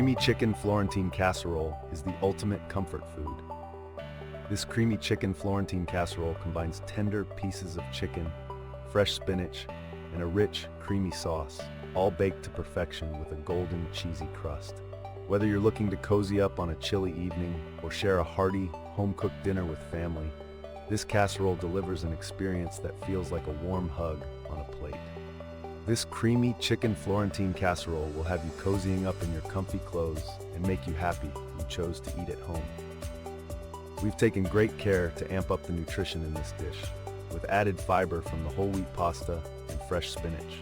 Creamy chicken Florentine casserole is the ultimate comfort food. This creamy chicken Florentine casserole combines tender pieces of chicken, fresh spinach, and a rich, creamy sauce, all baked to perfection with a golden, cheesy crust. Whether you're looking to cozy up on a chilly evening or share a hearty, home-cooked dinner with family, this casserole delivers an experience that feels like a warm hug on a plate. This creamy chicken Florentine casserole will have you cozying up in your comfy clothes and make you happy you chose to eat at home. We've taken great care to amp up the nutrition in this dish, with added fiber from the whole wheat pasta and fresh spinach.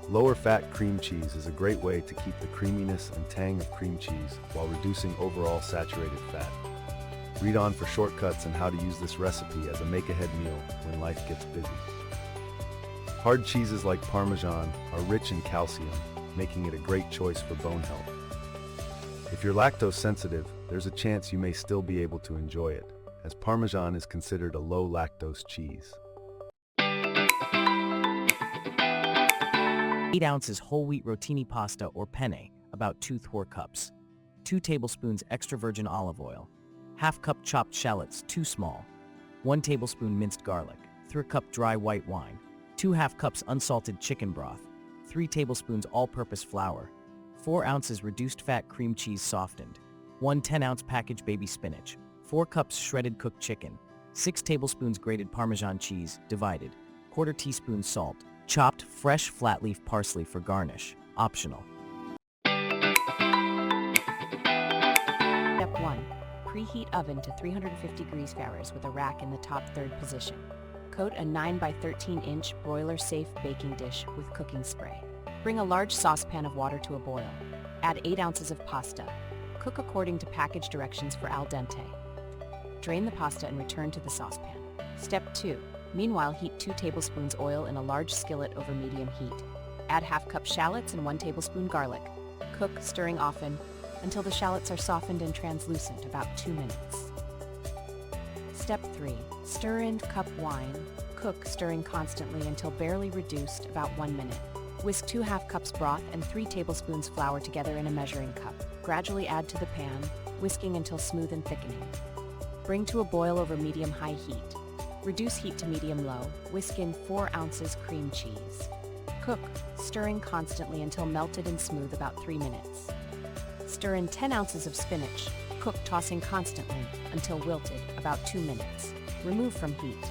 Lower fat cream cheese is a great way to keep the creaminess and tang of cream cheese while reducing overall saturated fat. Read on for shortcuts and how to use this recipe as a make-ahead meal when life gets busy. Hard cheeses like Parmesan are rich in calcium, making it a great choice for bone health. If you're lactose sensitive, there's a chance you may still be able to enjoy it, as Parmesan is considered a low-lactose cheese. 8 ounces whole wheat rotini pasta or penne, about 2 cups. 2 tablespoons extra virgin olive oil. Half cup chopped shallots, 2 small. 1 tablespoon minced garlic. 3 cup dry white wine. 2 half cups unsalted chicken broth. 3 tablespoons all-purpose flour. 4 ounces reduced fat cream cheese softened. 1 10-ounce package baby spinach. 4 cups shredded cooked chicken. 6 tablespoons grated Parmesan cheese, divided. 1/4 teaspoon salt. Chopped fresh flat leaf parsley for garnish, optional. Step 1. Preheat oven to 350 degrees Fahrenheit with a rack in the top third position. Coat a 9 by 13-inch broiler-safe baking dish with cooking spray. Bring a large saucepan of water to a boil. Add 8 ounces of pasta. Cook according to package directions for al dente. Drain the pasta and return to the saucepan. Step 2. Meanwhile, heat 2 tablespoons oil in a large skillet over medium heat. Add half cup shallots and 1 tablespoon garlic. Cook, stirring often, until the shallots are softened and translucent, about 2 minutes. Step 3. Stir in cup wine. Cook, stirring constantly until barely reduced, about 1 minute. Whisk 2 half cups broth and 3 tablespoons flour together in a measuring cup. Gradually add to the pan, whisking until smooth and thickening. Bring to a boil over medium-high heat. Reduce heat to medium-low. Whisk in 4 ounces cream cheese. Cook, stirring constantly until melted and smooth, about 3 minutes. Stir in 10 ounces of spinach. Cook, tossing constantly until wilted, about 2 minutes. Remove from heat.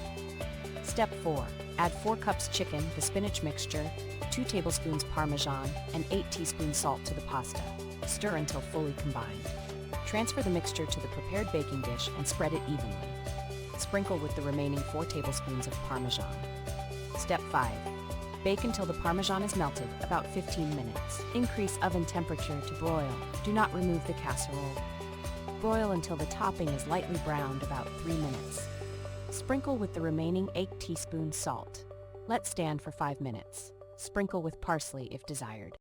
Step 4. Add 4 cups chicken, the spinach mixture, 2 tablespoons Parmesan, and 8 teaspoons salt to the pasta. Stir until fully combined. Transfer the mixture to the prepared baking dish and spread it evenly. Sprinkle with the remaining 4 tablespoons of Parmesan. Step 5. Bake until the Parmesan is melted, about 15 minutes. Increase oven temperature to broil. Do not remove the casserole. Broil until the topping is lightly browned, about 3 minutes. Sprinkle with the remaining 8 teaspoons salt. Let stand for 5 minutes. Sprinkle with parsley if desired.